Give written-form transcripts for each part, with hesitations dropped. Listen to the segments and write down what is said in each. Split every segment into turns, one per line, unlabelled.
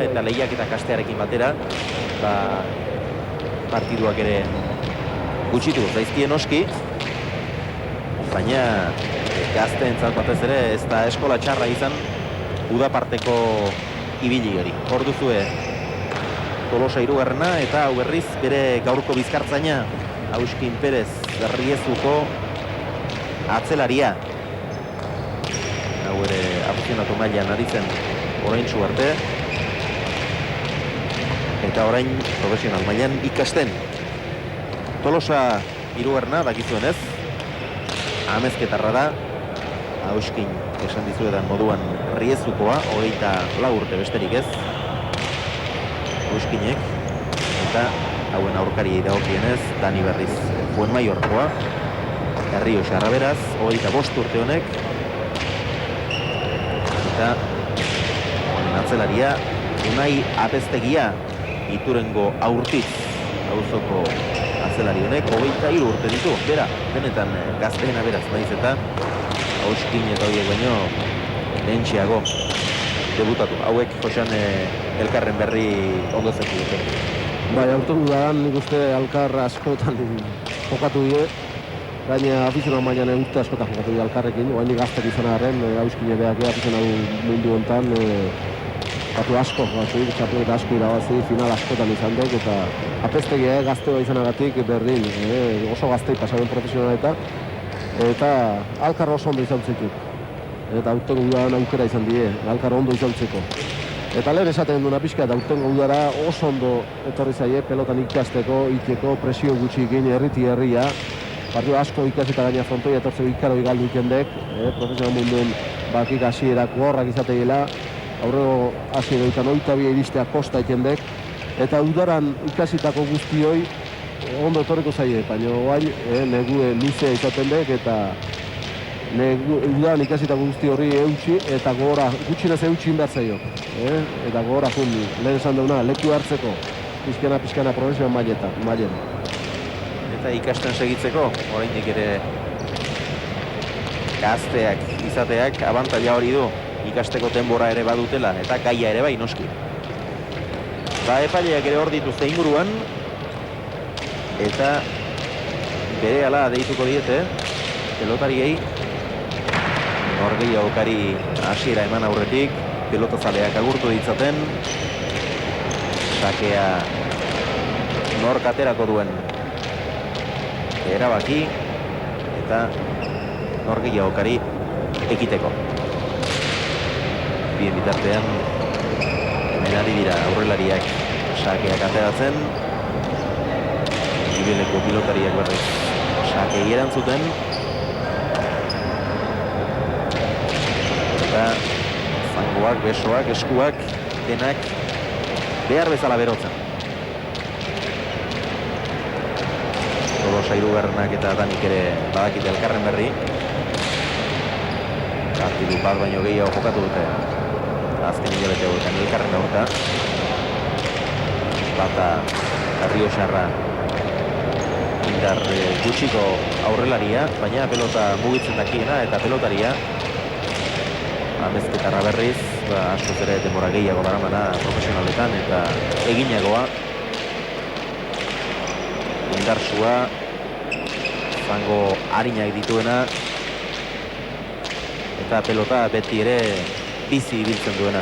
eta lehiak eta kastearekin batera partiduak ere gutxitu zaizkien noski, baina gazteentzat batez ere ez da eskola txarra izan udaparteko ibili hori. Hor duzue Tolosa hirugarrena eta hau berriz bere gaurko bizkartzaina Auskin Perez Garriezuko atzelaria. Hau ere afizionatu mailan ari zen oraintsu arte. Eta orain profesional mailan ikasten. Tolosa hirugarrena dakizuenez, amezketarra da. Auskin esan dizuetan moduan Riezukoa, 24 urte besterik ez. Auskinek eta hauen aurkariei dagokienez, Dani berriz Fuenmaiorkoa, Errioxa beraz, 25 urte honek. Eta atzelaria Unai Apeztegia, Iturengo Aurtiz auzoko atzelari honek 23 urte ditu. Bera, benetan gazteena beraz, naiz eta Auskin eta horiek baino lehentxeago debutatu. Hauek joxan elkarren berri ondo zeku dute.
Bai, aurten udaran nik uste Alkar askotan jokatu die, gaina afizionatu mailan urte askotan jokatu die Alkarrekin, oain gaztek izan arren, Auskin ebeak afizionatu mundu hontan batu asko, txapelketa asko irabazi, final askotan izan dut, eta Apeztegia gaztea izanagatik berdin, oso gaztei pasaren profesionaleta, eta Alkar oso ondo izan zitut. Eta aurtengo udaran aukera izan die, Alkar ondo izan zeko. Eta lehen esaten duna pixka, eta aurtengo udara oso ondo etorri zaie, pelotan ikasteko, iteko, presio gutxikin, herriti herria, partidu asko ikasita gaina frontoia etortzeko ikaro igaldu ikendek, profesional munduen bakik hasierak gorrak izateela, aurrego hasiera izan oitabia iristea kosta ikendek, eta udaran ikasitako guztioi ondo etorriko zaie, baina oain negu luzea izaten dek, eta udaran ikasitako guzti horri eutxi, eta gogora gutxinez eutxin behar zaio. Eta gogora jun, lehen esan deuna, leku hartzeko, pizkana profesional mailen.
Eta ikasten segitzeko, oraindik ere gazteak izateak abantaila hori du. Ikasteko denbora ere badutela eta gaia ere bai noski. Epaileak ere hor dituzte inguruan eta berehala deituko diete pelotariei. Norgehiagokari hasiera eman aurretik, pelotazaleak agurtu ditzaten. Sakea nork aterako duen erabaki eta norgehiagokari ekiteko. Bien bitartean hemen ari dira aurrelariak sakeak ateratzen, Gibeleko pilotariak berriz sakei erantzuten, eta zangoak, besoak, eskuak denak behar bezala berotzen. Tolosa hirugarrenak eta Danik ere badakite elkarren berri, partidu bat baino gehiago jokatu dute azken hilabete hauetan elkarren aurka. Bata Errioxarra indar gutxiko aurrelaria, baina pelota mugitzen dakiena eta pelotaria amezketarra berriz, askoz ere denbora gehiago daramana profesionaletan eta eginagoa. Indarsua, zango harinak dituena, eta pelota beti ere bizi ibiltzen duena.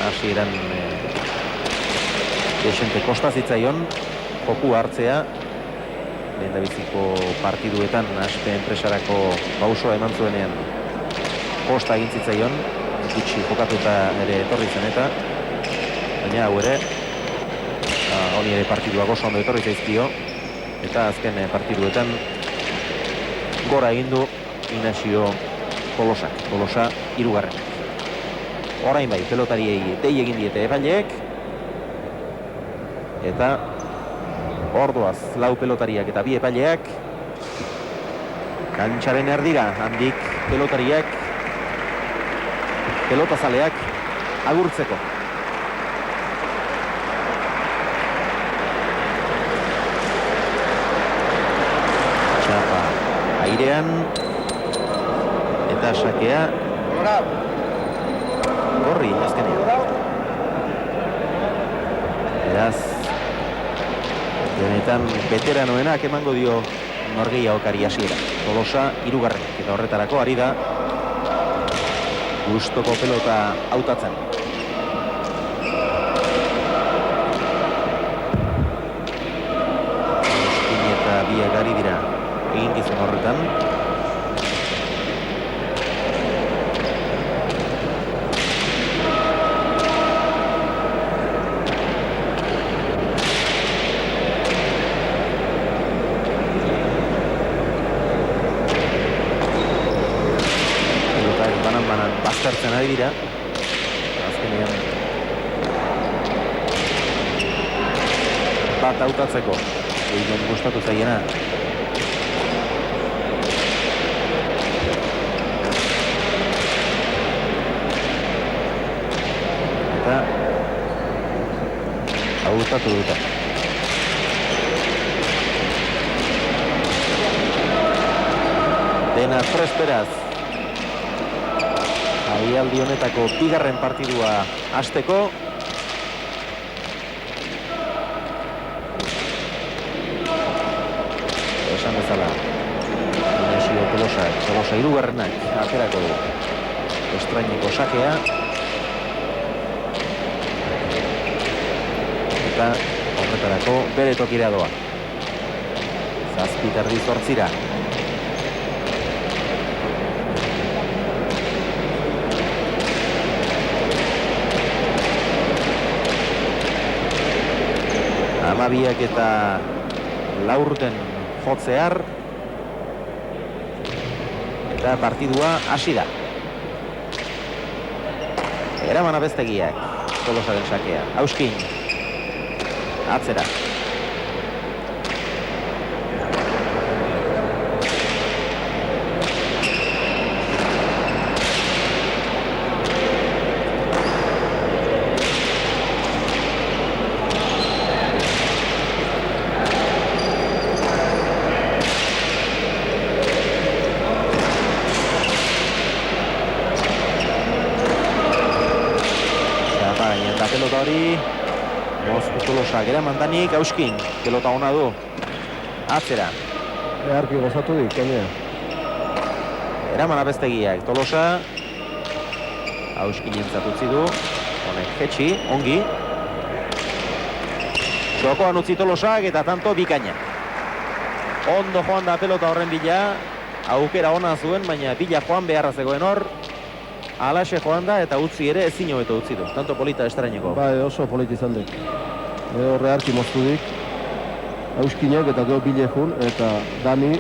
Hasieran desente kosta zitzaion joku hartzea, lehendabiziko partiduetan Aspe enpresarako pausoa eman zuenean kosta egin zitzaion, gutxi jokatuta ere etorri zen eta, baina hau ere honi ere partiduak oso ondo etorri zaizkio, eta azken partiduetan gora egin du Ignacio Tolosa hirugarrenak. Orain bai, pelotariei dei egin diete epaileek, eta orduaz lau pelotariak eta bi epaileak kantxaren erdira, handik pelotariak, pelotazaleak agurtzeko. Txapa airean, eta sakea gorri azkenean. Beraz, benetan veteranoenak emango dio norgehiagokari hasiera. Tolosa hirugarren, eta horretarako ari da gustoko pelota hautatzen. Eskin eta biak ari dira eginkizun horretan. Baztertzen ari dira, azkenean bat hautatzeko egiten gustatu zaiena. Eta hautatu dute. Dena Presperaz. Aialdi honetako bigarren partidua hasteko. Esan bezala, Inesio Tolosa hirugarrenak aterako du estraineko sakea. Eta horretarako bere tokira doa. 7:30. Amabiak eta laurden jotzear eta partidua hasi da. Eraman Abestegiak Tolosaren sakea. Auskin atzera. Pelota hori Mozku Tolosa geraman danik, Auskin pelota ona du atzera.
Eharki gozatu dik, kenea.
Eraman Abestegiak Tolosa Auskin entzat utzi du, honek jetxi, ongi. Txokoan utzi Tolosak eta tanto bikaina. Ondo joan da pelota horren bila, aukera ona zuen, baina bila joan beharra zegoen hor. Alaxe joan da eta utzi ere ezin hobeto utzi du. Tanto polita estraineko.
Bai, oso polita izan dut. Horre harki moztu dik. Auskinak eta gero bile jun, eta Dani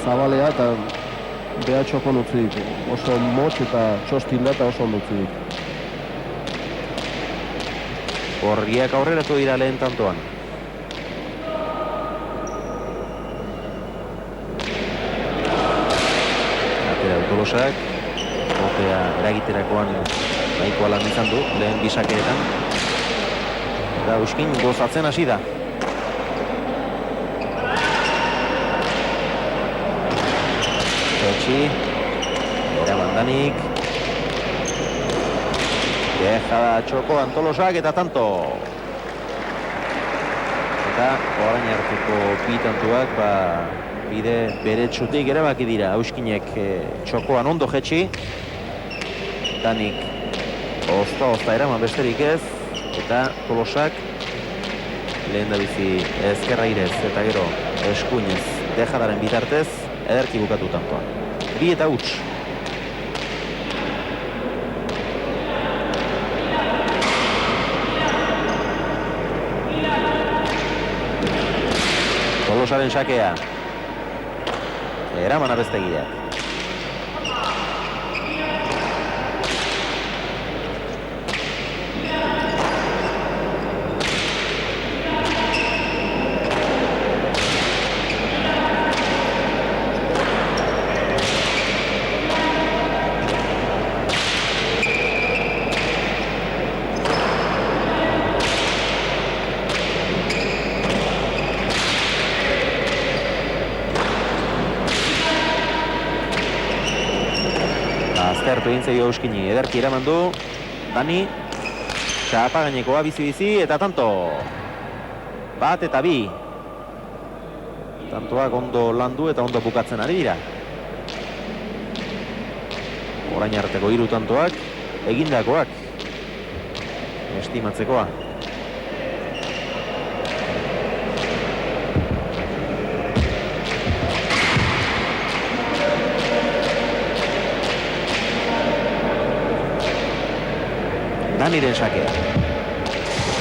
zabalea eta behatxokon utzi dik. Oso motx eta txostin da eta oso ondo utzi dik.
Gorriak aurreratu dira lehen tantoan. Atera Tolosak. Botea eragiterakoan nahikoa lan izan du, lehen bisakeetan. Eta Auskin gozatzen hasi da. Etxi, eraman danik. Deja da txokoan Tolosak eta tanto. Eta orain hartuko bi tantuak, bide bere txutik erabaki dira. Auskinek txokoan ondo jetxi. Danik ozta eraman besterik ez, eta Tolosak lehen da bizi ezkerra irez eta gero eskuinez dejadaren bitartez ederki bukatu tantoan. 2 eta huts. Tolosaren sakea. Eraman Abestegiak. Aztertu egin zaio Auskini, ederki eraman du Dani, txapa gainekoa bizi-bizi eta tanto. Bat eta bi. Tantoak ondo landu eta ondo bukatzen ari dira. Orain arteko 3 tantoak egindakoak. Estimatzekoa. Daniren sakea.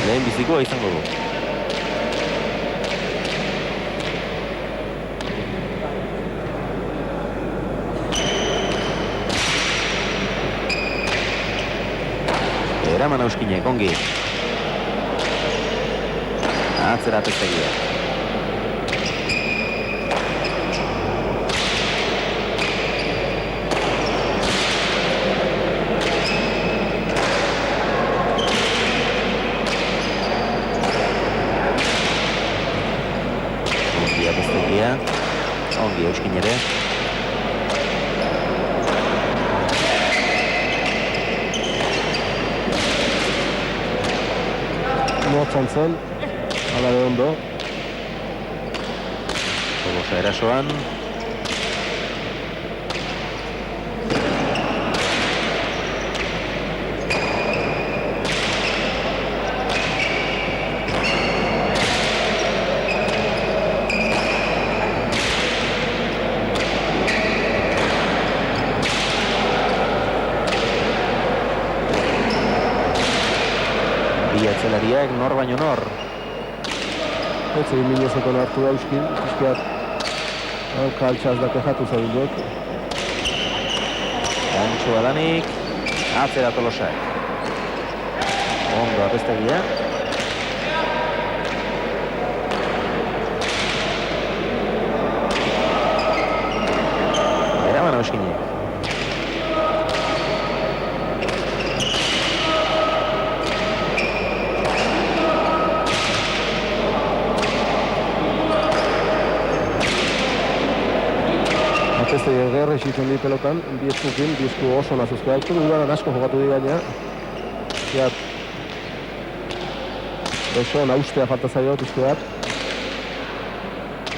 Lehen bizikoa izango du. Eraman Auskinek, ongi. Atzera Apeztegia. Ongi Apeztegia. Ongi Euskin ere.
Motzan zen, ala de ondo.
Tolosa erasoan. Atzelariak nor baino nor.
Ez egin minezeko hartu da Euskin, pixkiat hanka altxaz da kejatu zabilot.
Antxoa Danik, atzera Tolosak. Ondo Apeztegia. Eraman Auskinek.
Apeztegia gerre esitzen di pelotan, bi esku oso nazuzko altu, dudaran asko jokatu di gaina. Ziat, oso naustea falta zaio piztu bat.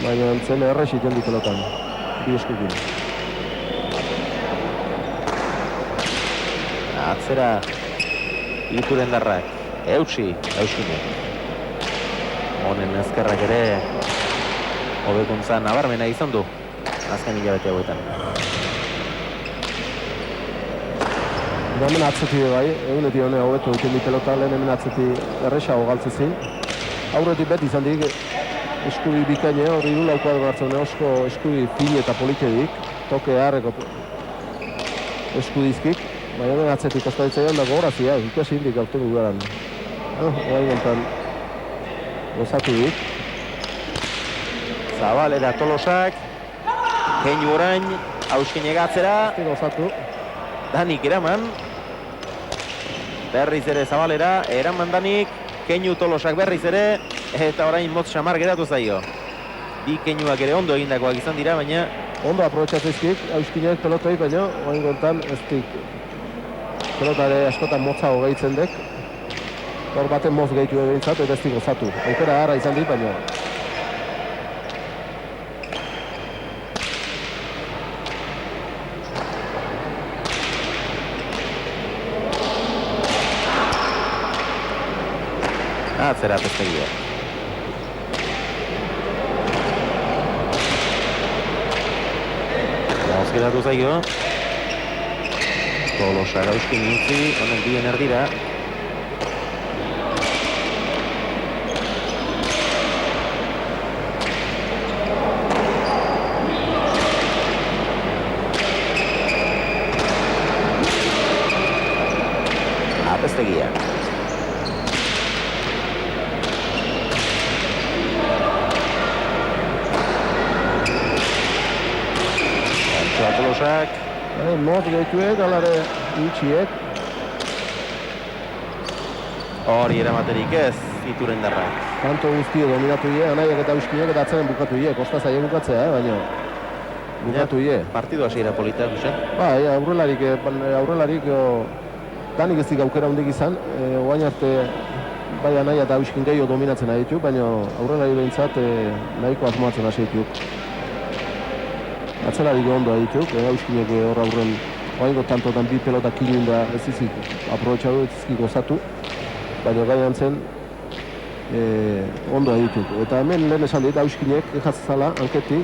Baina entzen erre esitzen di pelotan, bi eskukin.
Atzera Iturendarrak, Auskinek. Honen ezkerrak ere hobekuntza nabarmena izan du. Azken hilabete hauetan.
Hemen atzeti bai, egunetik hone hobeto egiten di pelota, lehen hemen atzeti erresago galtzezin. Aurretik beti izan dik, eskubi bikaine, hori irulauko hartzen osko eskubi fili eta politedik, toke harreko eskudizkik, baina hemen atzetik kostaditzaian da gogorazia, ikasi indik aurten gugaran. Oain gontan gozatu dik.
Zabalera Tolosak, Keinu orain, Auskinek atzera.
Gozatu.
Danik eraman. Berriz ere Zabalera, eraman Danik. Keinu Tolosak berriz ere. Eta orain motz xamar geratu zaio. Bi keinuak ere ondo egindakoak izan dira, baina
ondo aprobetxatzeizkik, Auskinek pelotoi, baina oain gontan ez dik pelotare askotan motza hogeitzen dek. Hor baten moz gehitu egintzat, eta ez dik gozatu. Aukera harra izan dik, baina
atzera Apeztegia. Moz geratu zaio. Tolosak Auskin utzi, honen bien erdira. Apeztegia. Tolosak.
Mot gehituek, alare itxiek.
Hori eramaterik ez, Iturendarrak.
Kanto guztio dominatu ie, anaiak eta Auskinek eta atzaren bukatu ie. Kosta zaie bukatzea, baina bukatu ie.
Partidu hasiera polita, Jose?
Bai, aurrelarik Danik ez dik aukera hundik izan. Oain arte bai Anaia eta Euskin gehiago dominatzen ari ditu, baina aurrelari behintzat nahiko asmoatzen hasi ditu. Atzelari ondo ari ditu, Euskinek hor aurren oaingo tantotan bi pelota kilin da ez izik aprobetxatu, ez izik gozatu, baina gaian zen ondo ari ditu. Eta hemen lehen esan dit, Euskinek jatzala, anketi,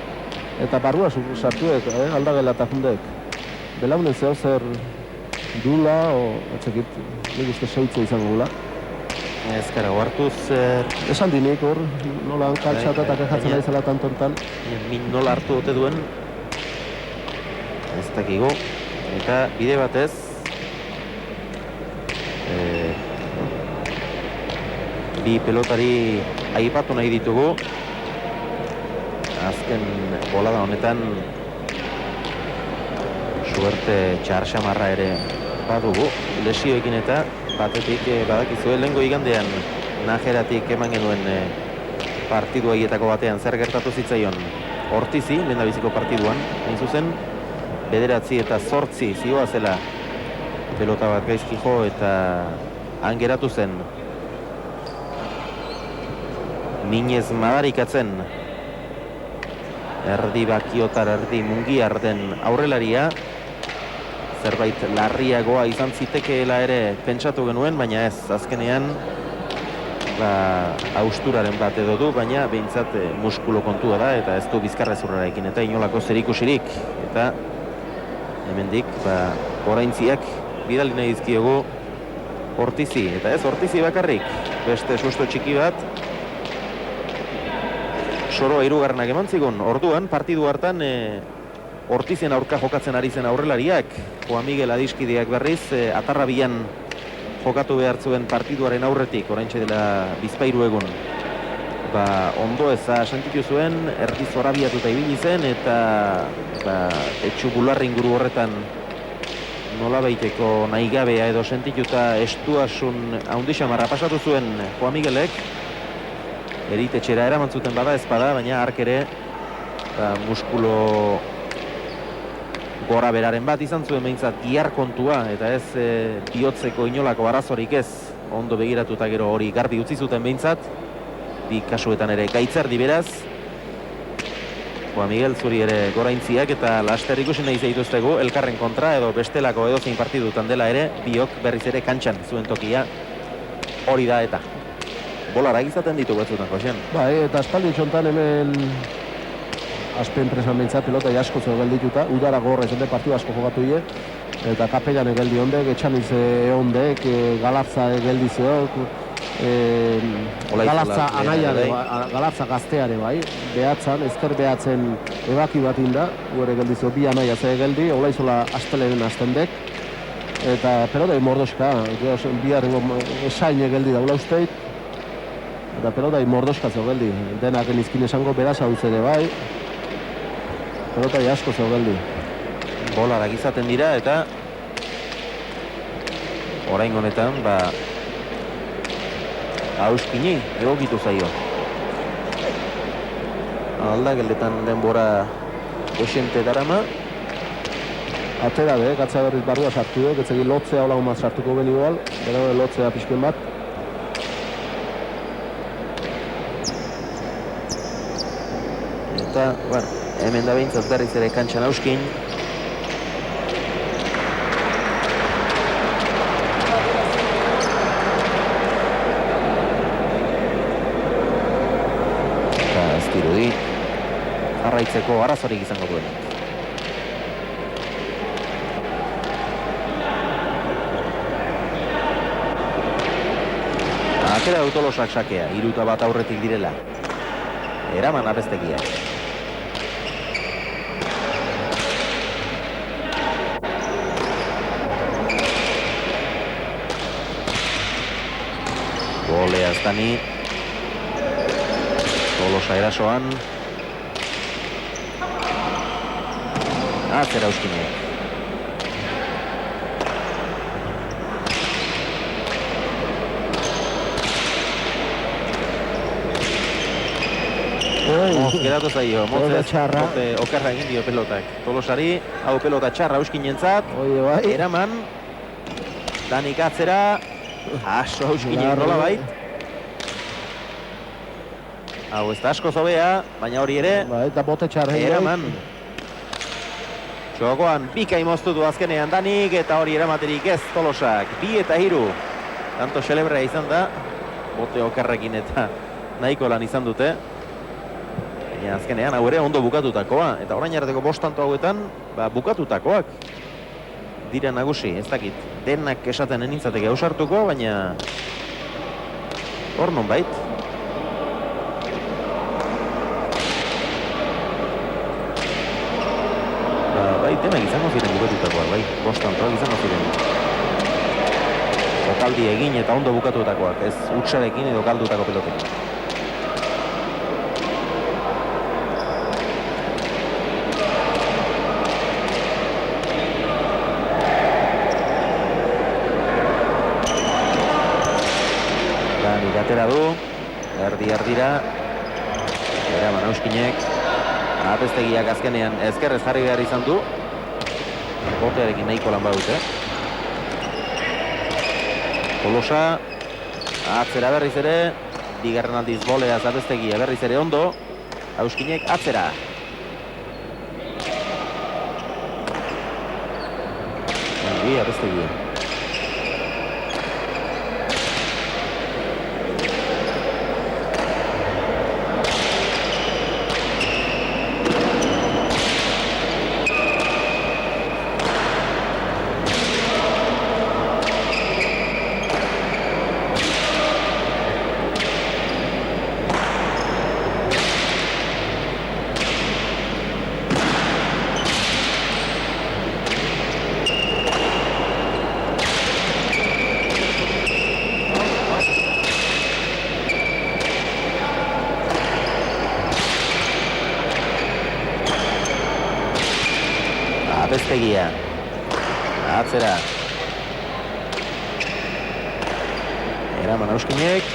eta barrua sartuek, aldagela eta jundek. Belaunen zeo zer dula, o atzekit, nik uste seitze izango gula.
Ezkara, hartuz...
Esan dinik hor, nola kaltxata eta kejatzen ari zela tantontan.
Min nola hartu dute duen, ez dakigo, eta bide batez, bi pelotari aipatu nahi ditugu, azken bolada honetan suerte txarxamarra ere badugu, lesioekin eta batetik badakizue lehengo igandean Najeratik eman genuen partidu haietako batean zer gertatu zitzaion Ortizi, lehendabiziko partiduan, hain zuzen, 9 eta 8 zioa zela pelota bat gaizki jo eta han geratu zen minez madarikatzen erdi bakiotar, erdi mungiar den aurrelaria, zerbait larriagoa izan zitekeela ere pentsatu genuen, baina ez, azkenean austuraren bat edo du, baina behintzat muskulo kontua da, eta ez du bizkarrezurrarekin, eta inolako zerikusirik, eta hemendik, oraintziak bidali nahi dizkiogu Ortizi, eta ez Ortizi bakarrik, beste susto txiki bat, Soroa hirugarrenak eman zigun, orduan, partidu hartan Ortizen aurka jokatzen ari zen aurrelariak, Juan Miguel adiskideak berriz, Atarrabian jokatu behar zuen partiduaren aurretik, oraintxe dela bizpairu egun. Ondo eza sentitu zuen, erdi zorabiatuta ibili zen, eta etxu bularri inguru horretan nolabaiteko nahigabea edo sentituta estuasun haundixamarra pasatu zuen Juan Miguelek, eritetxera eraman zuten bada ezpada, baina ark ere muskulo gora beraren bat izan zuen behintzat gihar kontua, eta ez bihotzeko inolako arazorik ez, ondo begiratuta gero hori garbi utzi zuten behintzat, bi kasuetan ere gaitzerdi beraz. Juan Miguel, zuri ere goraintziak eta laster ikusi nahi zaituztegu elkarren kontra edo bestelako edozein partidutan dela ere, biok berriz ere kantxan zuen tokia hori da eta. Bolarak izaten ditu batzutan, Josean.
Bai, eta espaldi txontan hemen Aspe enpresan behintzat pelota asko zeu geldituta, udara gorra izan partidu asko jokatu die, eta kapellan geldi ondek, etxaniz ondek, Galarza geldi zeok, Galarza anaiare, Galarza gazteare bai, behatzan, ezker behatzen ebaki bat inda, gure geldi zeu, bi anaia ze geldi, olaizola astelenen astendek, eta pelota mordoska, biharrengo esaine geldi daula usteit, eta pelota mordoska zeu geldi, denak enizkin esango beraz hau ere bai, pelota asko zeu geldi.
Bolarak izaten dira eta orain honetan Auskini egokitu zaio. Aldageldetan denbora esente darama.
Atera be, gatza berriz barrua sartu dut, etzegi lotzea hola humaz sartuko beni igual, bera lotzea pixken bat.
Eta, hemen da behintzat berriz ere kantxan Auskin. Eta ez dirudi, jarraitzeko arazorik izango duenak. Atera dut Tolosak sakea, 3-1 aurretik direla. Eraman abestegia. Gole Aztani. Tolosa erasoan. Atzera Auskine. Geratu zaio, motzez, okerra egin dio pelotak. Tolosari, hau pelota txarra Auskinentzat. Eraman. Danik atzera. Aso Auskine nola bait. Hau ez da asko zobea, baina hori ere,
Eta bote txarren.
eraman. Txokoan bikain moztu du azkenean Danik, eta hori eramaterik ez Tolosak. 2 eta 3. Tanto xelebrea izan da, bote okerrekin eta nahiko lan izan dute. Baina azkenean hau ere ondo bukatutakoa, eta orain arteko 5 tanto hauetan, bukatutakoak dira nagusi, ez dakit. Denak esaten enintzateke ausartuko, baina hor nonbait. Bai, denak izango ziren bukatutakoak, bai, 5 tantoak izango ziren. Jokaldi egin eta ondo bukatutakoak, ez hutsarekin edo galdutako pelotekin. Danik atera du, erdi-erdira, eraman Auskinek, Apeztegiak azkenean ezkerrez jarri behar izan du, botearekin nahiko lan badute. Tolosa, atzera berriz ere, bigarren aldiz boleaz Apeztegia berriz ere ondo, Auskinek atzera. Ongi Apeztegia. Apeztegia, atzera. Eraman Auskinek.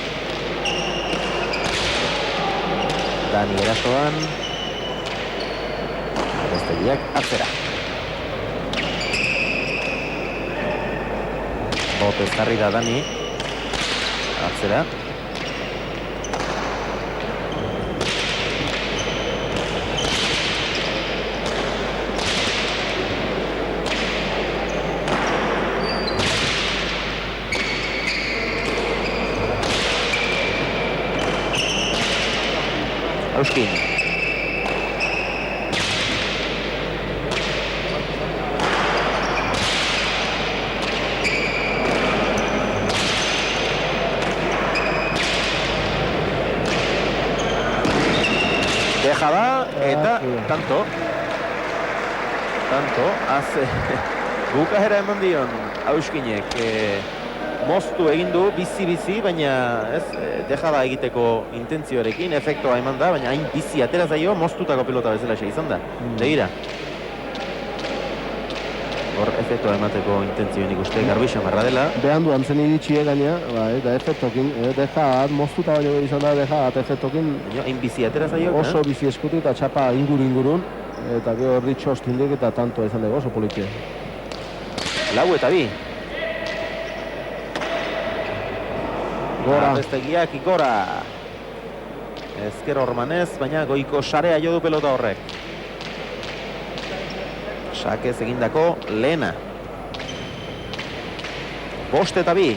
Dani erasoan. Apeztegiak atzera. Botez jarri da Dani. Atzera. Auskin. Dejaba eta tanto. Bukaera eman dion Auskinek. Moztu egin du, bizi-bizi, baina ez, dejada egiteko intentzioarekin, efektoa eman da, baina hain bizi atera zaio, moztutako pelota bezala izan da. Begira. Hor, efektoa emateko intentzioen ikuste, garbi xamarra dela.
Behan du antzen iritsi gaina, eta efektokin, dejaat, moztuta baino izan da, dejaat efektokin.
Hain bizi atera zaio.
Oso bizi eskutik eta txapa ingurun, eta gero horri txostindik eta tanto izan dugu, oso politia.
4 eta 2.
Gora.
Apeztegiak gora. Ezker Ormanez, baina goiko sarea jo du pelota horrek. Sakez egindako lehena. 5 eta 2.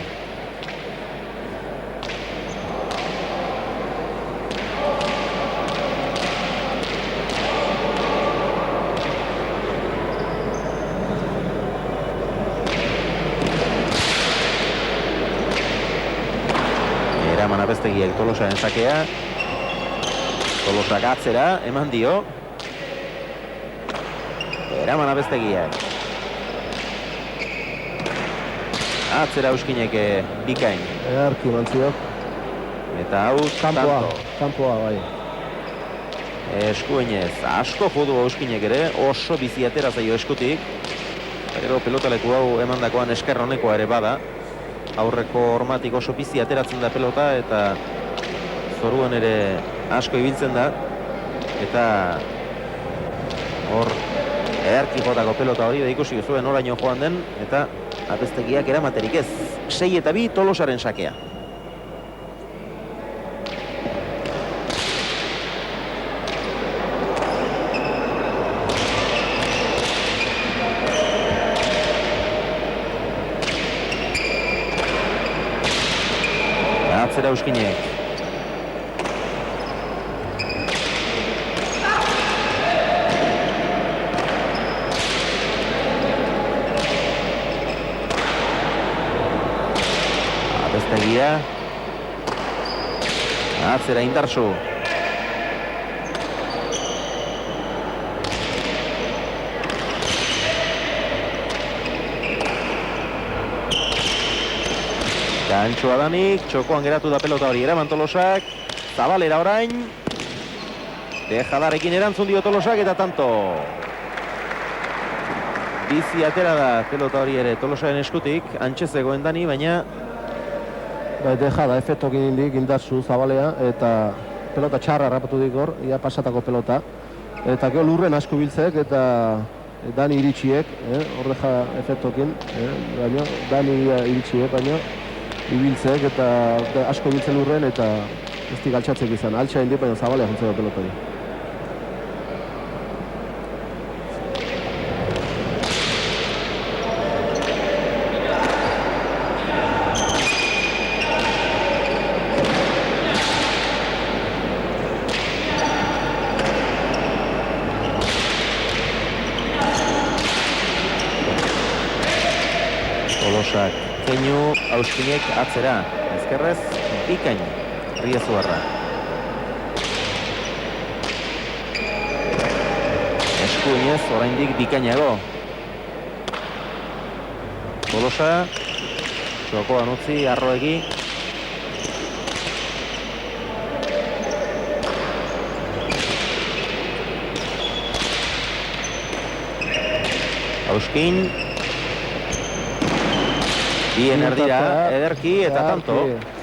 Eraman Apeztegiak Tolosaren sakea. Tolosak atzera, eman dio. Eraman Apeztegiak. Atzera Auskinek bikain.
Earki mantziok.
Eta hau
Kanpoa, bai.
Eskuinez, asko jodu Auskinek ere, oso bizi atera zaio eskutik. Gero pelotaleku hau emandakoan esker honekoa ere bada. Aurreko hormatik oso bizi ateratzen da pelota eta zoruan ere asko ibiltzen da. Eta hor earki jotako pelota hori da ikusi zuen oraino joan den eta Apeztegiak eramaterik ez. 6 eta 2 Tolosaren sakea. Atzera Euskinek. Abestegia. Atzera Indartsu. Gantxoa danik, txokoan geratu da pelota hori, eraman Tolosak, Zabalera orain, Dejadarekin erantzun dio Tolosak eta tanto. Bizi atera da pelota hori ere Tolosaren eskutik, antxe zegoen Dani, baina...
Dejada, efektokin indik, Indartsu, Zabalea, eta pelota txarra rapatu dik hor, ia pasatako pelota. Eta gero lurren asko biltzek, eta Dani iritsiek, hor deja efektokin, baina Dani iritsiek, baina ibiltzek eta asko biltzen lurren eta ez dik altxatzek izan. Altxa indik, baina Zabalea juntzeko pelota di.
Tolosak keinu, Auskinek atzera, ezkerrez, bikain, Riezuarra. Eskuinez, oraindik bikainago. Tolosa, txokoan utzi, Arroegi. Auskin. Bien erdira, ederki eta tanto,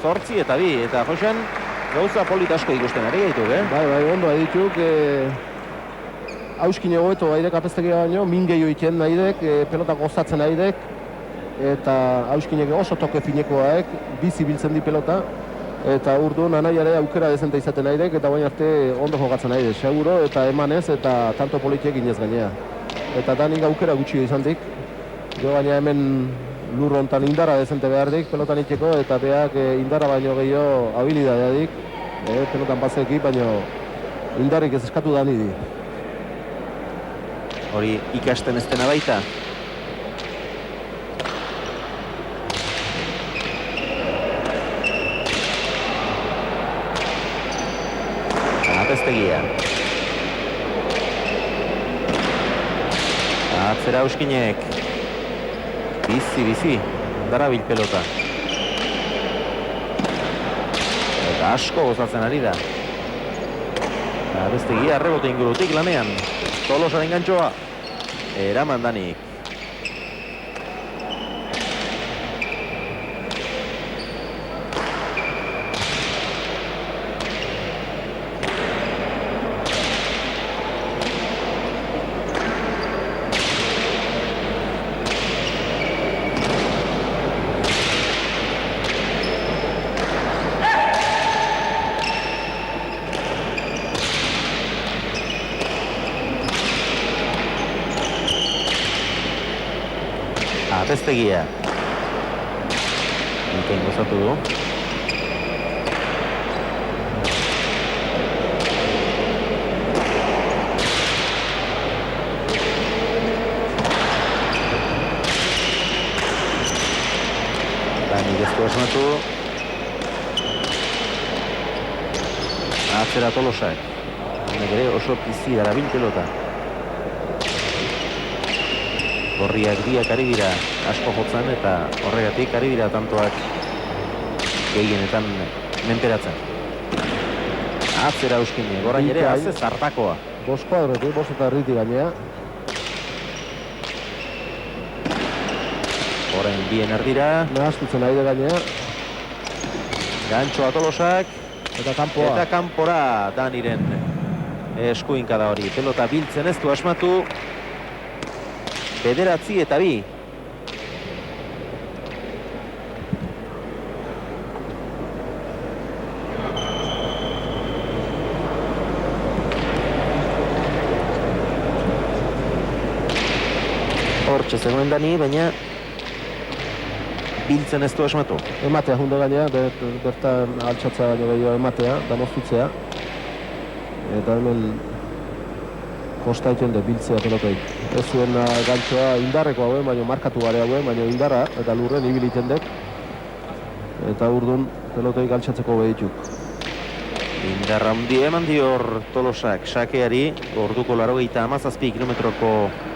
8 eta 2, eta Josean gauza polita asko ikusten ari gaituk,
Bai, ondo adituk, Auskin egoeto gaidek apestegia baino, min gehiago iten nahidek, pelota gozatzen nahidek, eta Auskinek oso toke finekoaek, bizi biltzen di pelota, eta urduan anaiare aukera dezenta izaten nahidek, eta bain arte ondo jokatzen nahidek, seguro, eta emanez, eta tanto politiek inez gainea. Eta danik aukera gutxi izan dik, jo baina hemen lur hontan indarra dezente behar dik, pelotan itxeko, eta beak indarra baino gehiago habilidadea dik, pelotan paseki, baino indarrik ez eskatu da nidi.
Hori ikasten ez dena baita. Apestegia. Atzera Auskinek. Bizi, darabil pelota. Eta asko gozatzen ari da. Abestegia rebote ingurutik lanean. Tolosaren gantxoa. Eraman Danik. Apestegia. Bikain gozatu du. Dani gezko esmatu. Atzera Tolosak. Honek ere oso pizi darabil pelota. Gorriak biak ari dira asko jotzen eta horregatik ari dira tantoak gehienetan menperatzen. Atzera Auskine, gorain ere azze zartakoa.
Bost kuadrotik, bost eta erriti gainea.
Orain bien erdira.
Nahastutzen ari da gainea.
Gantxoa Tolosak.
Eta kanpoa.
Eta kanpora Daniren eskuinka da hori. Pelota biltzen ez du asmatu. 9 eta 2. Hortxe zegoen Dani, baina biltzen ez du esmatu.
Ematea junde gainea, bertan altxatza baino gehiago ematea, da moztutzea. Eta hemen kosta egiten de biltzea pelotoik. Ez zuen gantzoa indarreko hauen, baina markatu gare hauen, baina indarra eta lurren ibiliten dek. Eta urdun pelotoik altxatzeko behituk.
Indarra handi eman dior Tolosak sakeari, orduko 97 kilometroko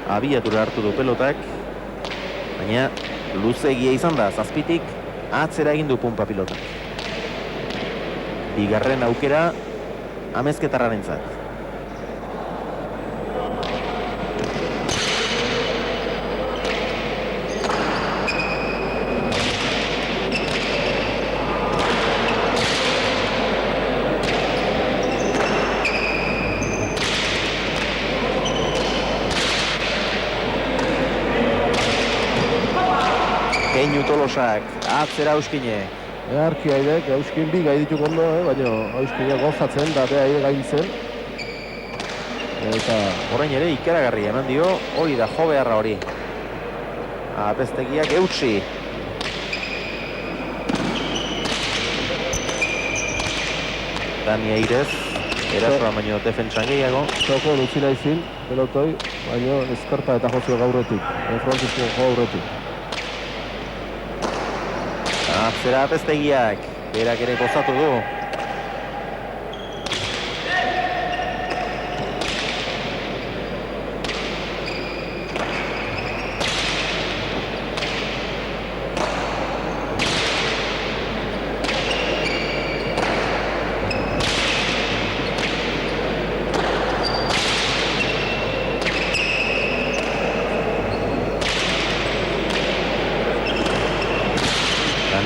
abiatura hartu du pelotak, baina luzegia izan da, zazpitik atzera egin du punpa pilotak. Bigarren aukera amezketarrarentzat. Keinu Tolosak, atzera Auskine.
Earki haidek, Auskin bi gai dituk ondo, baina Auskine gozatzen, da bea aire gaintzen. Eta
orain ere ikeragarri eman dio, hori da jo beharra hori. Apeztegiak eutsi. Dani Eirez, erasoa baino defentsan gehiago.
toko utzi naizin, pelotoi, baina eskarpa eta jozio gaurretik, frontizko jo gaurretik.
Atzera Apeztegiak, berak ere gozatu du.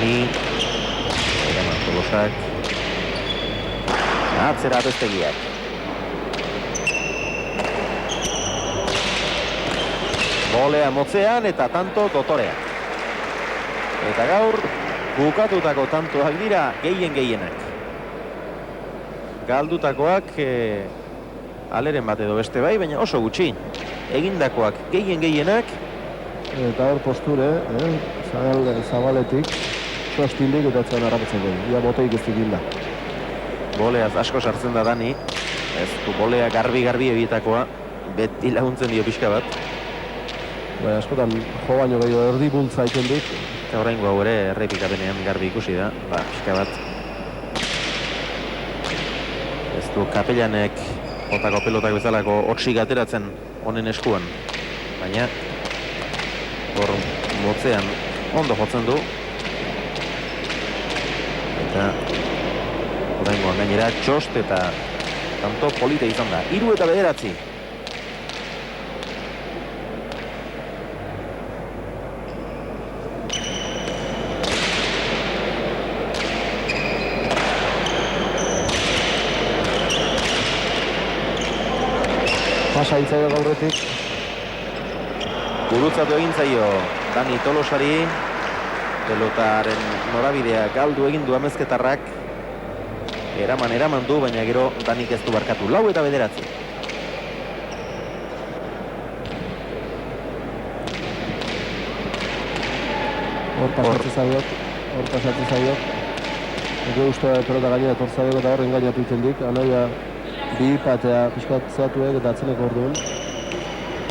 Eraman Tolosak. Atzera Apeztegiak. Bolea motzean eta tanto dotoreak. Eta gaur bukatutako tantoak dira gehienak. Galdutakoak aleren bat edo beste bai, baina oso gutxi. Egindakoak gehienak.
Eta hor posture, zabaletik, sostindik eta etzen harrapatzeko. Ia boteik ez dikinda.
Boleaz asko sartzen da Dani. Ez du bolea garbi ebietakoa. Beti laguntzen dio pixka bat.
Baina askotan jo baino gehiago erdi bultza egiten dit.
Eta horrengo hau ere errepikapenean garbi ikusi da. Pixka bat. Ez du kapelanek jotako pelotak bezalako hotsik ateratzen honen eskuan. Baina hor motzean ondo jotzen du. Eta horrengoan gainera txost eta tanto polite izan da. 3 eta 9.
Pasa intzaio gaurretik.
Gurutzatu egin zaio Dani Tolosari. Pelotaren norabidea galdu egin du amezketarrak. Eraman du, baina gero Danik ez du barkatu. 4 eta 9.
Hor pasatzen zaiok. Ego uste pelota gainera torzaiok eta horren gainatu iten dik. Anaia bi patea pixkatzeatuek eta atzeneko orduan.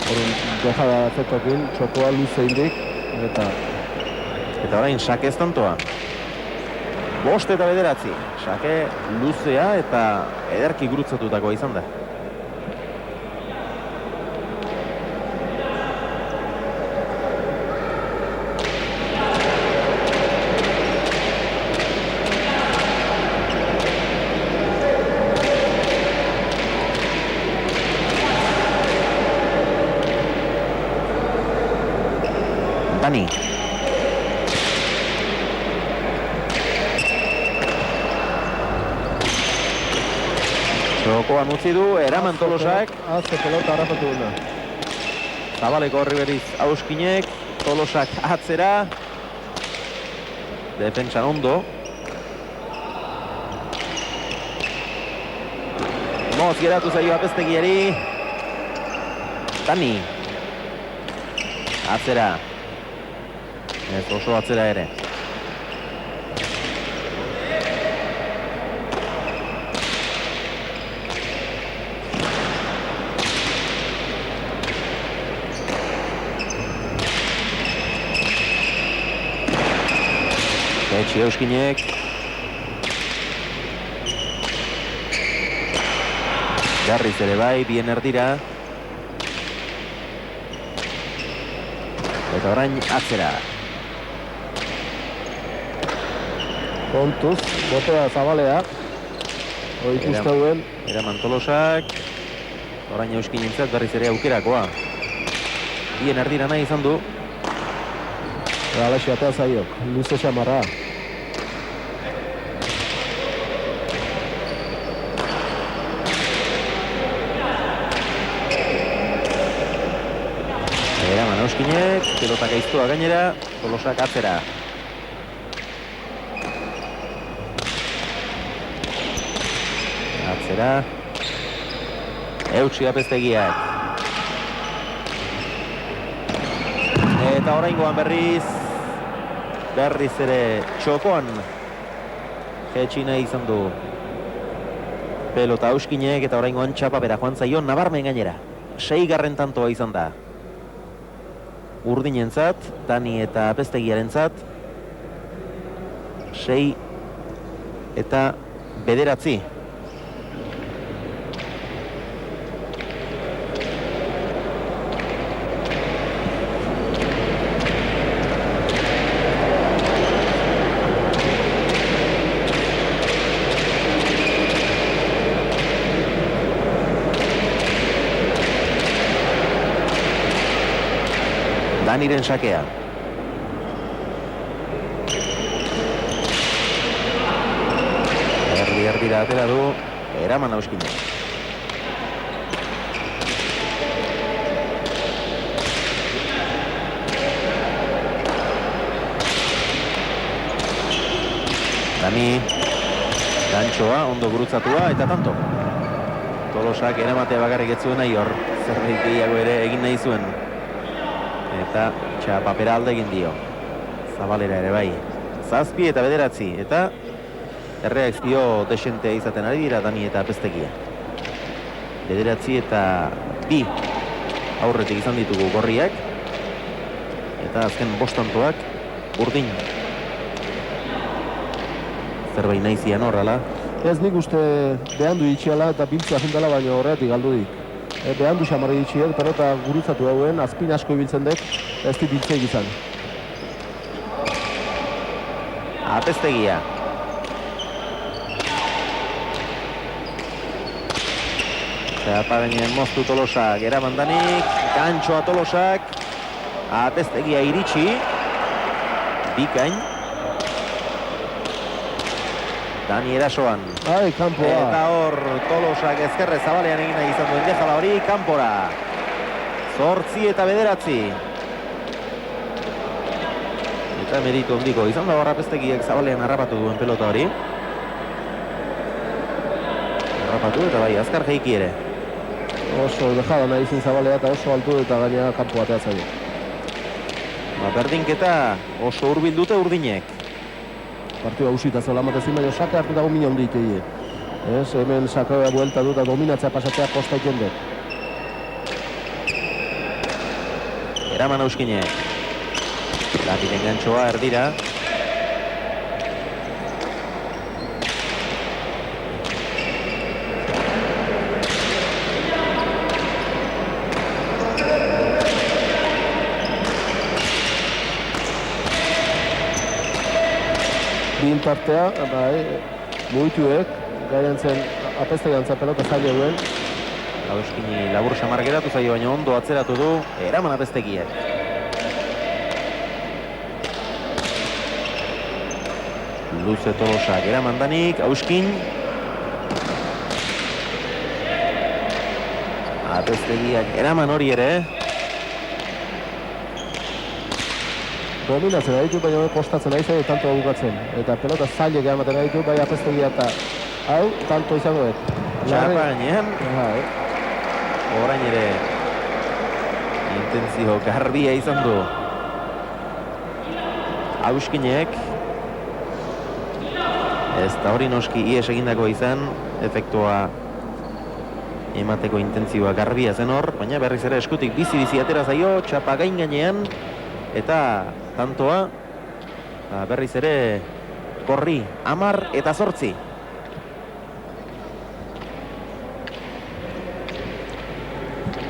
Horren deja da efektokin, txokoa luze indik.
Eta orain sake ez tantoa. 5 eta 9. Sake luzea eta ederki gurutzatutakoa izan da. Dani. Jokoan utzi du, eraman Tolosak.
Azte pelota harrapatu duna.
Zabaleko horri beriz Auskinek, Tolosak atzera. Defentsan ondo. Moz geratu zaio Apeztegiari. Dani. Atzera. Ez oso atzera ere. Iritsi Euskinek. Berriz ere bai, bien erdira. Eta orain atzera.
Kontuz, botea zabalea. Hori ikusten
Eraman Tolosak. Orain Euskinentzat berriz ere aukerakoa. Bien erdira nahi izan du.
Alaxi atea zaiok, luze xamarra.
Eraman Euskinek, pelotak aiztua gainera, Tolosak atzera. Atzera. Eutsi apeztegiak. Eta oraingoan berriz ere txokoan jetxi nahi izan du pelota Euskinek eta oraingoan txapa bera joan zaion nabarmen gainera. 6. tantoa izan da. Urdinentzat, Dani eta apeztegiarentzat 6 eta 9. Daniren sakea. Erdira atera du, Eraman Euskinek. Dani, gantxoa, ondo gurutzatua eta tanto. Tolosak eramatea bakarrik ez zuen nahi hor, zerbait gehiago ere egin nahi zuen. Eta txapapera alde egin dio. Zabalera ere bai. 7 eta 9 eta erreakzio desentea izaten ari dira Dani eta apeztegia. 9 eta 2 aurretik izan ditugu gorriak. Eta azken 5 tantoak urdin. Zerbait nahi zian horrela.
Ez nik uste behandu itxiala eta biltzea jundala baina horretik galdu dik. Behandu xamarri itxiek, pelota gurutzatu hauen, azpin asko ibiltzen dek, ez di biltzeik izan.
Apeztegia. Txapa gainen moztu Tolosak, Eraman Danik, gantxoa Tolosak, apeztegia iritsi, bikain. Dani erasoan.
Ai, kanpoa.
Eta hor Tolosak ezkerre zabalean egin nahi izan duen dejala hori, kanpora. 8 eta 9. Eta meritu ondiko izan da horra apeztegiak zabalean harrapatu duen pelota hori. Harrapatu eta bai, azkar jeiki ere.
Oso dejada nahi izin zabalea eta oso altu eta gaina kanpo batea zaio.
Berdinketa oso hurbil dute urdinek.
Partida usita zola matezin, baina sake hartu dago mina hondi itei. Hemen sakea buelta du eta dominatzea pasatzea kosta ikende.
Eraman Euskinek. Daniren gantxoa erdira.
Bin partea, bai, mugituek, gaiantzen apeztegiantza pelota zaila duen.
Euskini labur xamar geratu zaio, baina ondo atzeratu du Eraman apeztegiak. Luze Tolosak, Eraman Danik, Euskin. Apeztegiak Eraman hori ere.
Dominatzen ditu, baina kostatzen ari zen, tanto bukatzen. Eta pelota zailek eramaten ditu, bai apeztegia eta hau, tanto izango dut.
Txapa gainean. Orain ere intentzio garbia izan du Euskinek. Ez da hori noski ies egindako izan, efektua emateko intentzioa garbia zen hor, baina berriz ere eskutik bizi atera zaio, txapa gain gainean, eta tantoa berriz ere Korri, 10 eta 8.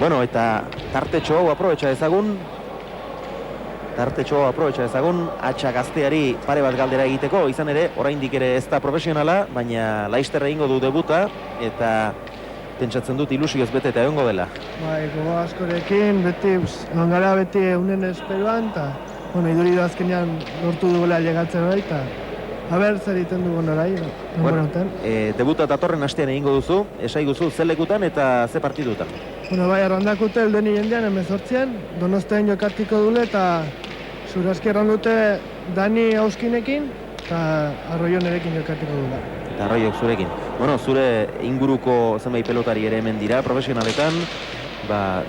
Bueno, eta tartetxo hau aprobetxa ezagun. Atxa gazteari pare bat galdera egiteko, izan ere, oraindik ere ez da profesionala, baina Laister egingo du debuta, eta pentsatzen dut ilusioz bete eta egongo dela.
Bai, gogo askorekin, beti, angara beti unen esperoan, eta, bueno, iduri da azkenean lortu dugula llegatzen hori, eta, haber, zer egiten dugun orai,
debuta datorren astean egingo duzu, esaiguzu ze lekutan eta ze partidutan.
Bueno, bai, arrandakute eldeni jendean, 18, Donostian jokatiko dule, eta Zuraski errandute Dani Auskinekin, eta Arroio nerekin jokatiko dula.
Eta Arroiok zurekin. Bueno, zure inguruko zenbait pelotari ere hemen dira, profesionaletan,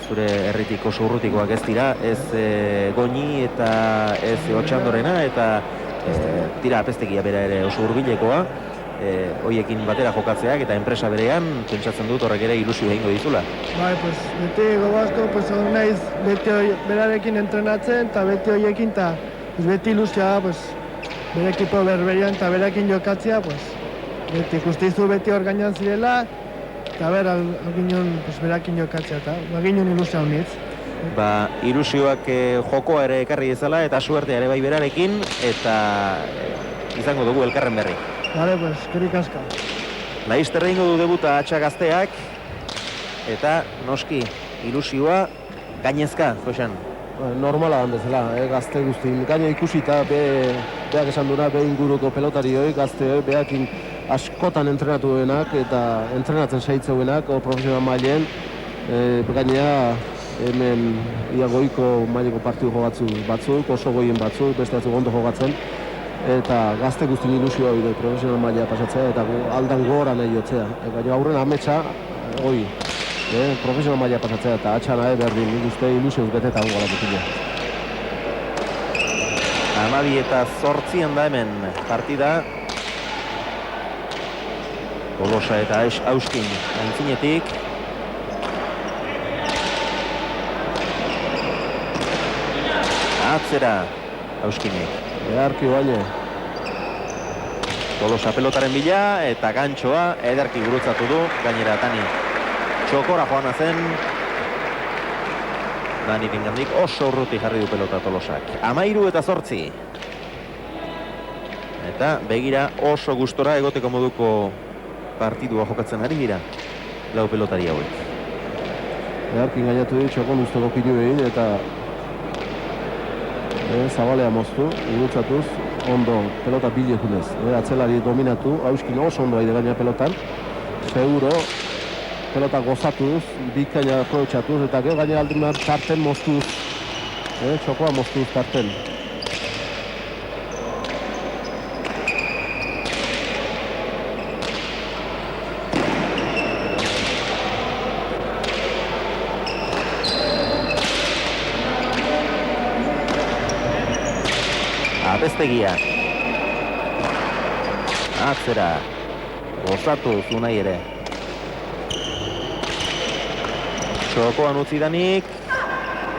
zure herritik oso urrutikoak ez dira, ez Goñi eta ez Otxandorena, eta tira apestegia bera ere oso hurbilekoa, hoiekin batera jokatzeak eta enpresa berean, pentsatzen dut horrek ere ilusio egingo dizula.
Bai, beti gogo asko, hori naiz beti berarekin entrenatzen, eta beti horiekin, eta beti ilusioa, bere ekipo berberian eta berekin jokatzea, beti ikustizu beti hor gainan zirela, eta alginon berakin jokatzea, eta alginon ilusioa honitz.
Ilusioak jokoa ere ekarri dezala, eta suertea ere bai berarekin, eta izango dugu elkarren berri.
Bale, eskerrik asko.
Laister egingo du debuta Atxa gazteak, eta noski ilusioa gainezka, Josean.
Normala handezela, gazte guztin. Gaina ikusita, beak esan duna, inguruko pelotarioi, gazteoi, beakin askotan entrenatu denak, eta entrenatzen saitzeuenak, profesional mailen, gainea hemen iagoiko maileko partidu batzuk, oso goien batzuk, beste batzuk ondo jogatzen, eta gazte guztin ilusioa bide profesional maila pasatzea, eta aldan gora nahi jotzea. Baina aurren ametsa, profesional maila pasatzea, eta Atxa nahi berdin, nik uste ilusioz betetan gara dutila.
12 eta 8 da hemen partida. Tolosa eta Auskin aintzinetik. Atzera Auskinek.
Edarki baina.
Tolosa pelotaren bila eta gantxoa ederki gurutzatu du, gainera Dani txokora joana zen. Dani pingandik oso urruti jarri du pelota Tolosak. 13 eta 8. Eta begira oso gustora egoteko moduko partidua jokatzen ari dira lau pelotari hauek.
Edarki gainatu dit, txokon usteko pilu egin, eta zabalea moztu, gurutzatuz, ondo pelota bilekunez. Atzelari dominatu, Auskin oso ondo aide gaina pelotan, seguro, pelota gozatuz, bikaina aprobetxatuz, eta gero gaina aldinar tarten moztuz, txokoa moztuz tarten.
Apestegia. Atzera. Gozatu zunai ere. Txokoan utzi danik.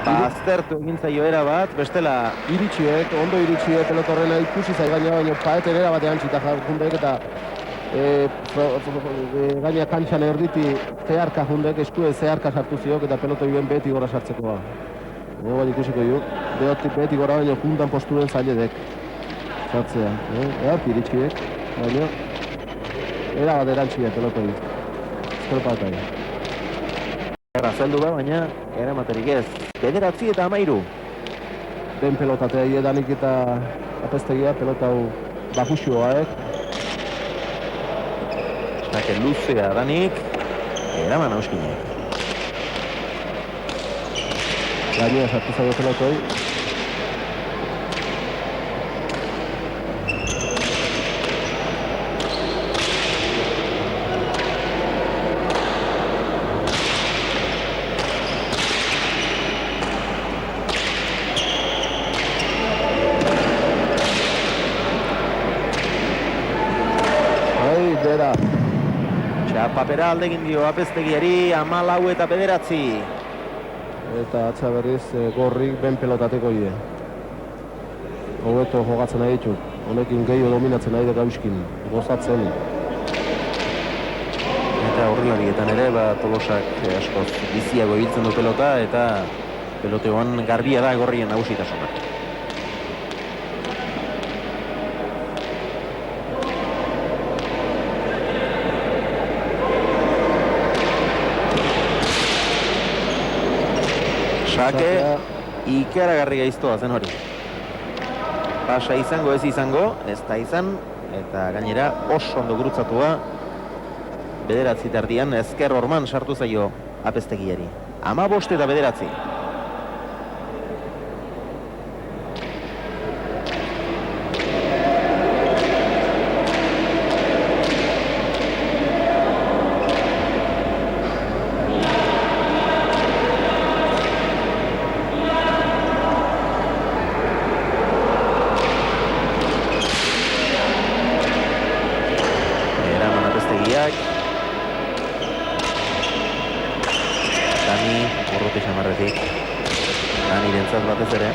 Aztertu egin zaio bat, bestela
ondo iritsiek pelotorrena ikusi zai gaina, baina paeten batean txita jundek, eta gaina kantxan erditi zeharka jundek, eskue zeharka sartu ziok, eta pelotoi ben beti gora sartzekoa. Baina ikusiko ju, beti gora baina juntan posturen zailedek sartzea. Iritsiek, baina bat erantxia pelotoi. Eskorpatai.
Zeldu da, baina eramaterik ez. 9 eta 13.
Den pelotatea iedanik eta apestegia, pelota hau bakuxioaek.
Zake luzea danik, eraman Auskinek.
Gainea sartu zaio pelotoi.
Papera aldegin dio apestegiari, 14 eta 9.
Eta Atxa berriz gorrik ben pelotateko hie. Hobeto jogatzen nahi ditut. honekin gehiago dominatzen nahi da Gauskin, gozatzen.
Eta horrelarietan ere, Tolosak askoz biziago ibiltzen du pelota, eta peloteoan garbia da gorrien nagusitasuna. Sake, ikaragarri gaiztoa zen hori. Pasa izango ez izango, ez da izan, eta gainera oso ondo gurutzatua bederatzi tardian ezker horman sartu zaio Apeztegiari. 15 eta 9. Batez ere.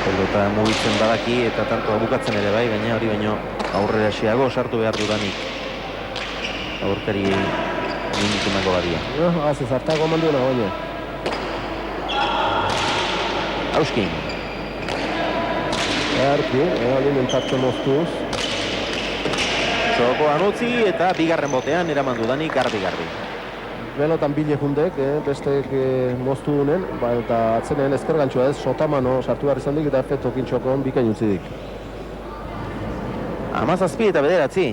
Pelota mugitzen badaki eta tantoa bukatzen ere bai, baina hori baino aurrera xeago sartu behar dudanik. Aurkari minutu emango badia.
Haze, zartago eman duena baina.
Auskin.
Erki, alimentatze moztuz.
Txokoan utzi eta bigarren botean eraman dudanik garbi.
Belotan bile jundek, bestek moztu dunen, eta atzenean ezker gantzua ez, sotamano sartu behar izan dik eta efektu kintxokon bikain utzidik.
17 eta 9.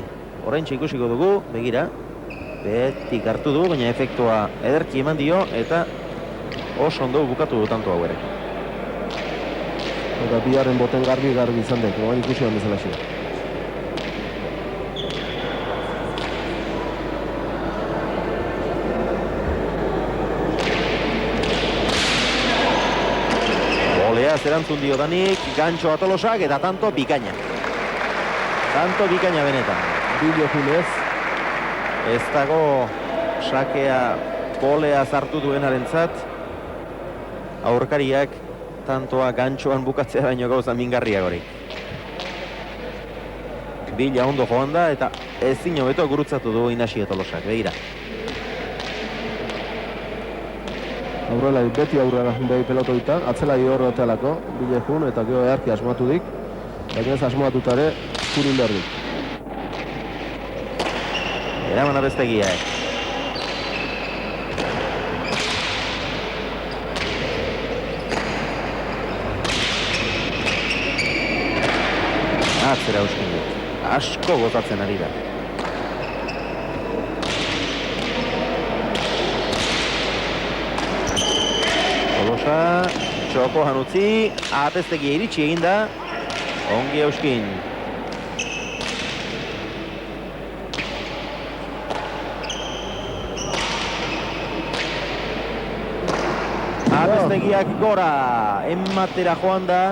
Oraintxe ikusiko dugu, begira. Betik hartu du, baina efektua ederki eman dio eta oso ondo bukatu du tanto hau ere.
Eta biharren boten garbi izan dek, oan ikusi hon bezala xo.
Erantzun dio danik, gantxoa Tolosak eta tanto bikaina. Tanto bikaina benetan.
Bile junez.
Ez dago sakea golea zartu duenarentzat. Aurkariak tantoa gantxoan bukatzea baino gauza mingarriagorik. Bila ondo joan da eta ezin hobeto gurutzatu du Inaxio Tolosak, begira.
Aurrela, beti aurrera jundei pelotoita, atzela horretelako, bile jun eta gero earki asmatu dik, baina ez asmatutare kurin behar dik.
Eraman Apeztegiak. Atzera Auskin dut. Asko gozatzen ari da. Tolosa, txokoan utzi, Apeztegia iritsi eginda, ongi Auskin. Apeztegiak gora, ematera joan da,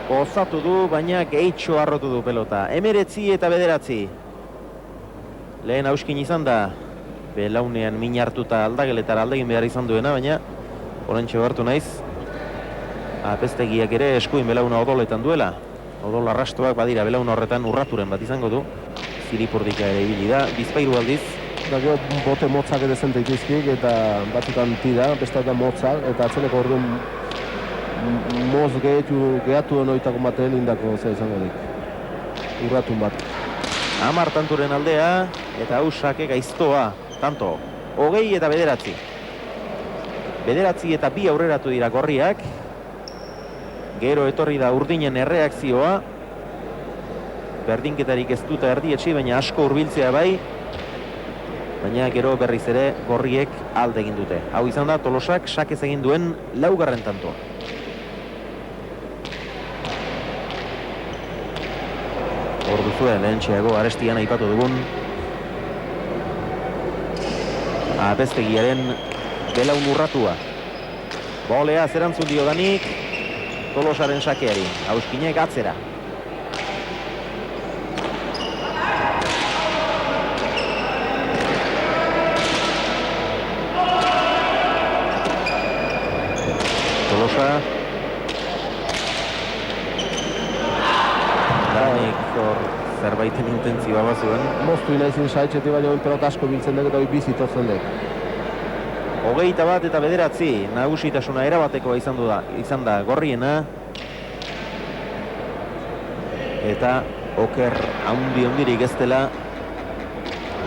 gozatu du, baina gehitxo harrotu du pelota. 19 eta 9. Lehen Auskin izan da, belaunean min hartuta aldageletara aldegin behar izan duena, baina orantxe hartu naiz. Apeztegiak ere eskuin belauna odoletan duela. Odol arrastoak badira belauna horretan urraturen bat izango du. Ziripurdika ere ibili da, Bizpahiru aldiz.
Eta gero bote motzak ere zente itizkik eta batutan tira, bestetan motzak, eta atzeneko orduan moz gehatu denoitako baten indako ze izango dik. Urratun bat.
10 tanturen aldea, eta hau sake gaiztoa, tanto, 20 eta 9. 9 eta 2 aurreratu dira gorriak. Gero etorri da urdinen erreakzioa. Berdinketarik ez duta erdietxi, baina asko hurbiltzea bai. Baina gero berriz ere gorriek alde egin dute. Hau izan da Tolosak sakez egin duen 4. tantoa. Hor duzue, lehentxeago arestian aipatu dugun Apeztegiaren belaun urratua. Bolea zerantzun dio danik Tolosaren sakeari. Auskinek atzera. Tolosa. Danik hor zerbaiten intentzioa bazuen.
Moztu inaizin saitxeti baino pelota asko biltzen dut eta hori bizi tortzen dut.
21 eta 9 nagusitasuna erabatekoa izan da gorriena. Eta oker handirik ez dela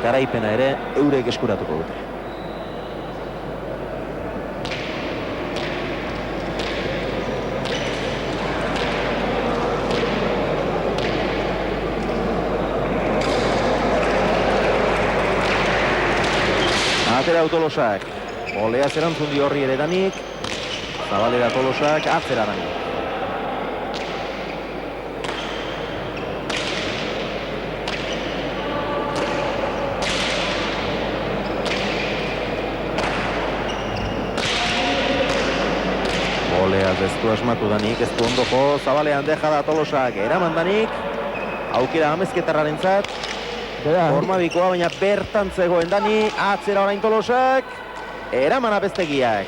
garaipena ere eurek eskuratuko dute. Atera Tolosak, oleaz erantzun dio horri ere Danik, zabalera Tolosak, atzera Danik. Oleaz ez du asmatu Danik, ez du ondoko, zabalean deja da Tolosak, eraman Danik, aukera amezketarraren zat, formabikoa, baina bertan zegoen Dani, atzera orain Tolosak, eraman Apeztegiak.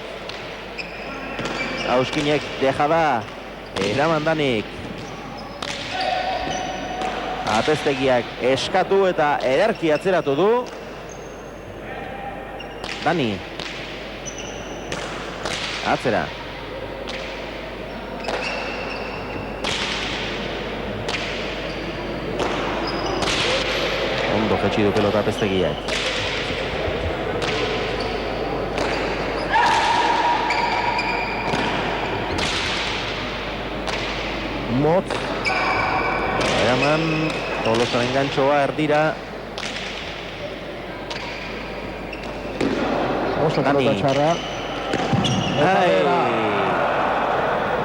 Auskinek deja da, eraman Danik. Apeztegiak eskatu eta ederki atzeratu du. Dani. Atzera. Ondo jetxi du pelota Apeztegiak.
Motz.
Eraman, Tolosaren gantxoa erdira.
Oso pelota txarra.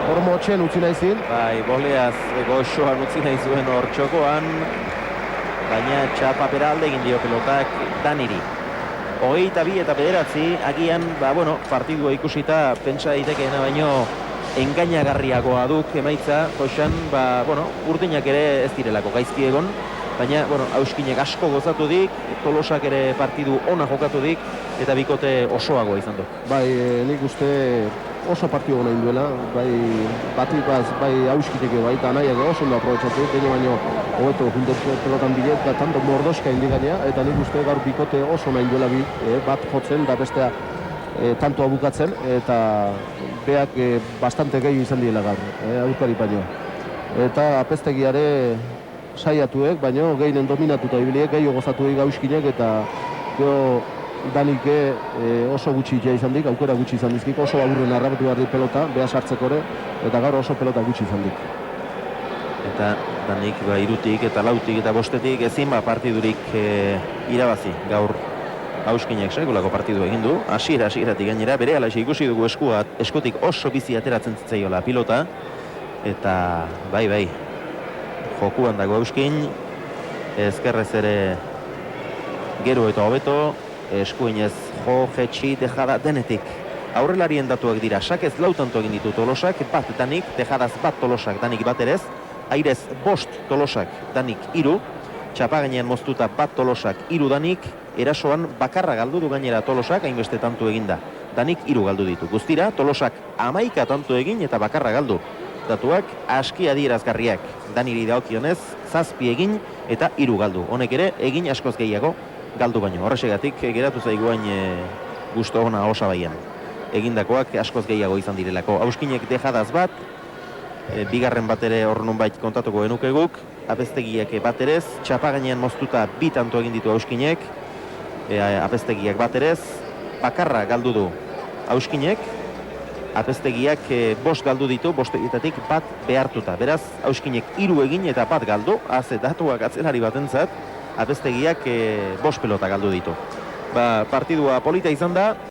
Hor motxen utzi naizin.
Bai, boleaz goxoan utzi nahi zuen hor txokoan. Baina txapapera alde egin dio pelotak Daniri. 22 eta 9, agian, partidua ikusita pentsa daitekeena baino engainagarriagoa duk emaitza, joxan, urdinak ere ez direlako gaizki egon, baina, Auskinek asko gozatu dik, Tolosak ere partidu ona jokatu dik, eta bikote osoagoa izan du.
Bai, nik uste oso partidu gona induela, bai Auskinek bai, eta nahiak oso ondo aprobetsatu, baino hobeto junto pelotan bilet, eta tanto mordoska indigainea, eta nik uste gaur bikote oso nahi duela bat jotzen, da bestea tantoa bukatzen, eta beak bastante gehi izan diela gaur, aurkari baino. Eta Apeztegiare saiatuek, baino gehien dominatuta ibiliek, gehiago gozatu dik Auskinek, eta Danik oso gutxi izan dik, aukera gutxi izan dizkik, oso aburren harrapatu behar dik pelota, beha sartzeko ere, eta gaur oso pelota gutxi izan dik.
Eta Danik irutik eta lautik eta bostetik ezin partidurik irabazi gaur Auskinek sekulako partidu egin du, hasieratik gainera, bere alaxe ikusi dugu eskutik oso bizi ateratzen zitzaiola pilota, eta bai, jokuan dago Auskin, ezkerrez ere gero eta hobeto, eskuinez jetxi, dejada denetik. Aurrelarien datuak dira, sakez lautanto egin ditu Tolosak, bat Danik, dejadaz bat Tolosak, Danik bat erez, airez 5 Tolosak, Danik 3, txapagainean moztuta bat Tolosak, 3 Danik, erasoan bakarra galdu du gainera Tolosak, hainbeste tantu eginda. Danik 3 galdu ditu. Guztira, Tolosak 11 tantu egin eta bakarra galdu. Datuak aski adierazgarriak. Daniri dagokionez 7 egin eta 3 galdu. Honek ere egin askoz gehiago galdu baino. Horrexegatik geratu zaiguain gusto ona Osabaian. Egindakoak askoz gehiago izan direlako. Auskinek dejadaz bat, bigarren bat ere hor nonbait kontatuko genukeguk. Apeztegiak bat erez, txapagainean moztuta 2 tanto egin ditu Auskinek. Apeztegiak bat erez, bakarra galdu du Auskinek, Apeztegiak 5 galdu ditu, 5 bat behartuta. Beraz, Auskinek 3 egin eta bat galdu, datuak atzelari batentzat, Apeztegiak 5 pelota galdu ditu. Partidua polita izan da.